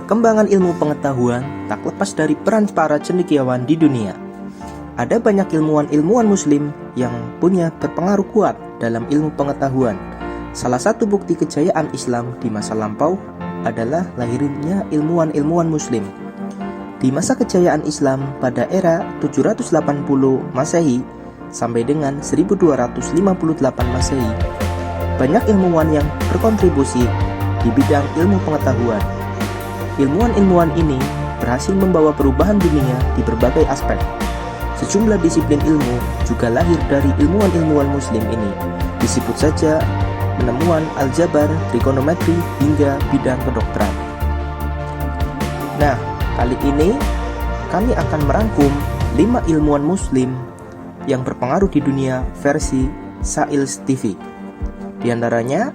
Perkembangan ilmu pengetahuan tak lepas dari peran para cendekiawan di dunia. Ada banyak ilmuwan-ilmuwan muslim yang punya berpengaruh kuat dalam ilmu pengetahuan. Salah satu bukti kejayaan Islam di masa lampau adalah lahirnya ilmuwan-ilmuwan muslim. Di masa kejayaan Islam pada era 780 Masehi sampai dengan 1258 Masehi, banyak ilmuwan yang berkontribusi di bidang ilmu pengetahuan. Ilmuwan-ilmuwan ini berhasil membawa perubahan dunia di berbagai aspek. Sejumlah disiplin ilmu juga lahir dari ilmuwan-ilmuwan muslim ini. Disebut saja penemuan aljabar, trigonometri, hingga bidang kedokteran. Nah, kali ini kami akan merangkum 5 ilmuwan muslim yang berpengaruh di dunia versi Sails TV. Di antaranya,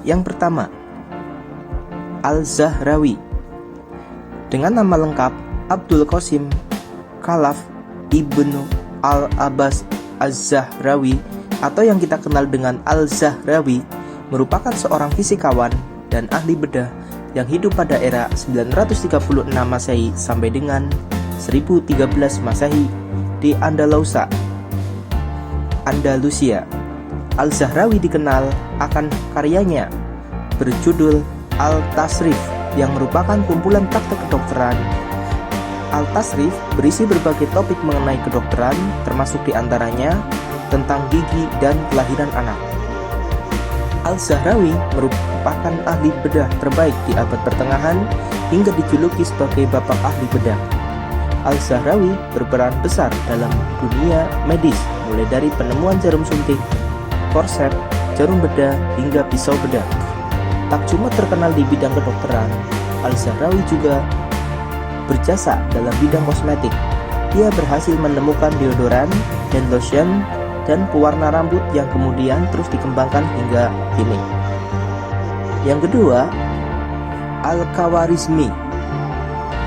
yang pertama, Al-Zahrawi. Dengan nama lengkap Abdul Qasim Khalaf Ibnu Al-Abbas Az-Zahrawi atau yang kita kenal dengan Al-Zahrawi, merupakan seorang fisikawan dan ahli bedah yang hidup pada era 936 Masehi sampai dengan 1013 Masehi di Andalusia. Al-Zahrawi dikenal akan karyanya berjudul Al-Tasrif yang merupakan kumpulan praktek kedokteran. Al-Tasrif berisi berbagai topik mengenai kedokteran, termasuk diantaranya tentang gigi dan kelahiran anak. Al-Zahrawi merupakan ahli bedah terbaik di abad pertengahan hingga dijuluki sebagai bapak ahli bedah. Al-Zahrawi berperan besar dalam dunia medis, mulai dari penemuan jarum suntik, forceps, jarum bedah, hingga pisau bedah. Tak cuma terkenal di bidang kedokteran, Al-Zahrawi juga berjasa dalam bidang kosmetik. Dia berhasil menemukan deodoran dan lotion dan pewarna rambut yang kemudian terus dikembangkan hingga kini. Yang kedua, Al-Khawarizmi.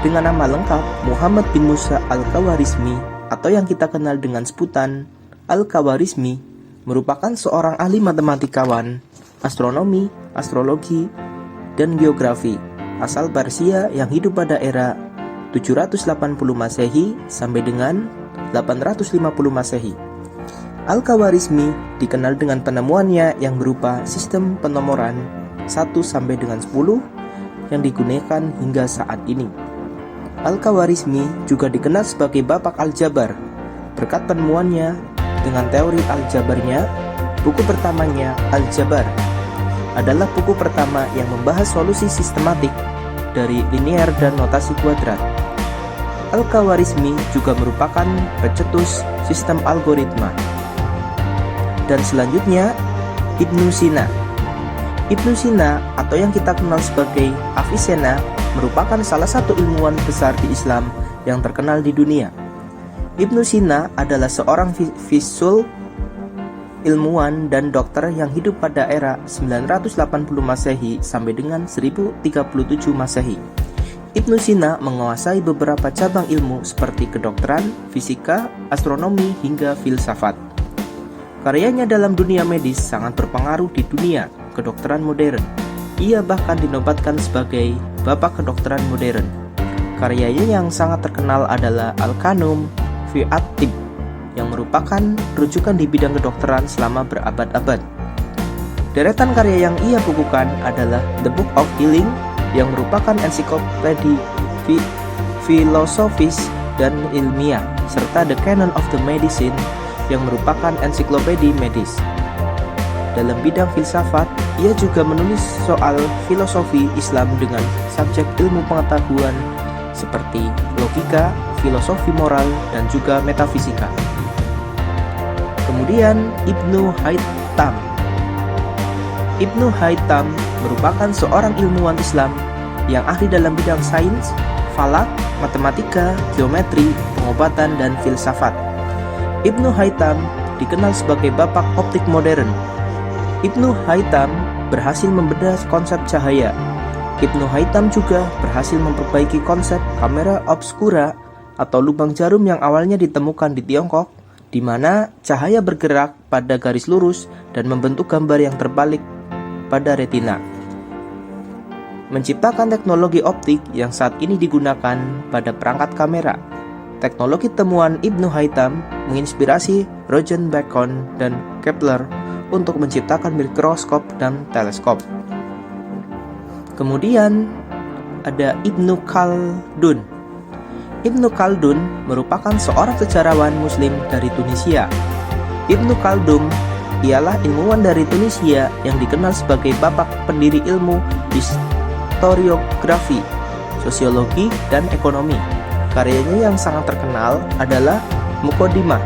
Dengan nama lengkap Muhammad bin Musa Al-Khawarizmi atau yang kita kenal dengan sebutan Al-Khawarizmi, merupakan seorang ahli matematikawan, astronomi, astrologi, dan geografi asal Persia yang hidup pada era 780 Masehi sampai dengan 850 Masehi. Al-Khawarizmi dikenal dengan penemuannya yang berupa sistem penomoran 1 sampai dengan 10 yang digunakan hingga saat ini. Al-Khawarizmi juga dikenal sebagai bapak aljabar berkat penemuannya dengan teori aljabarnya. Buku pertamanya, Aljabar, adalah buku pertama yang membahas solusi sistematik dari linear dan notasi kuadrat. Al-Khawarizmi juga merupakan pencetus sistem algoritma. Dan selanjutnya, Ibnu Sina. Ibnu Sina atau yang kita kenal sebagai Avicenna merupakan salah satu ilmuwan besar di Islam yang terkenal di dunia. Ibnu Sina adalah seorang fisul ilmuwan dan dokter yang hidup pada era 980 Masehi sampai dengan 1037 Masehi. Ibnu Sina menguasai beberapa cabang ilmu seperti kedokteran, fisika, astronomi, hingga filsafat. Karyanya dalam dunia medis sangat berpengaruh di dunia kedokteran modern. Ia bahkan dinobatkan sebagai bapak kedokteran modern. Karyanya yang sangat terkenal adalah Al-Kanum fi at-Tibb, yang merupakan rujukan di bidang kedokteran selama berabad-abad. Deretan karya yang ia bukukan adalah The Book of Healing, yang merupakan ensiklopedi filosofis dan ilmiah, serta The Canon of the Medicine, yang merupakan ensiklopedi medis. Dalam bidang filsafat, ia juga menulis soal filosofi Islam dengan subjek ilmu pengetahuan seperti logika, filosofi moral, dan juga metafisika. Kemudian Ibnu Haytham. Ibnu Haytham merupakan seorang ilmuwan Islam yang ahli dalam bidang sains, falak, matematika, geometri, pengobatan, dan filsafat. Ibnu Haytham dikenal sebagai bapak optik modern. Ibnu Haytham berhasil membedah konsep cahaya. Ibnu Haytham juga berhasil memperbaiki konsep kamera obscura atau lubang jarum yang awalnya ditemukan di Tiongkok, di mana cahaya bergerak pada garis lurus dan membentuk gambar yang terbalik pada retina. menciptakan teknologi optik yang saat ini digunakan pada perangkat kamera. Teknologi temuan Ibnu Haytham menginspirasi Roger Bacon dan Kepler untuk menciptakan mikroskop dan teleskop. Kemudian ada Ibnu Khaldun. Ibnu Khaldun merupakan seorang sejarawan Muslim dari Tunisia. Ibnu Khaldun ialah ilmuwan dari Tunisia yang dikenal sebagai bapak pendiri ilmu historiografi, sosiologi, dan ekonomi. Karyanya yang sangat terkenal adalah Muqaddimah.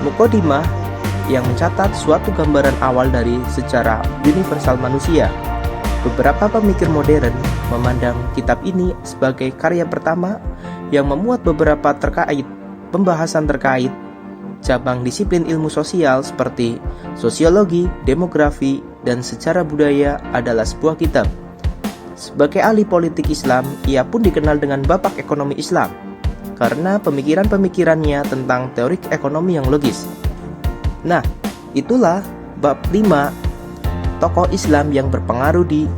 Muqaddimah yang mencatat suatu gambaran awal dari sejarah universal manusia. Beberapa pemikir modern memandang kitab ini sebagai karya pertama yang memuat beberapa pembahasan terkait cabang disiplin ilmu sosial seperti sosiologi, demografi, dan sejarah budaya adalah sebuah kitab. Sebagai ahli politik Islam, ia pun dikenal dengan bapak ekonomi Islam karena pemikiran-pemikirannya tentang teori ekonomi yang logis. Nah, itulah bab 5 tokoh Islam yang berpengaruh di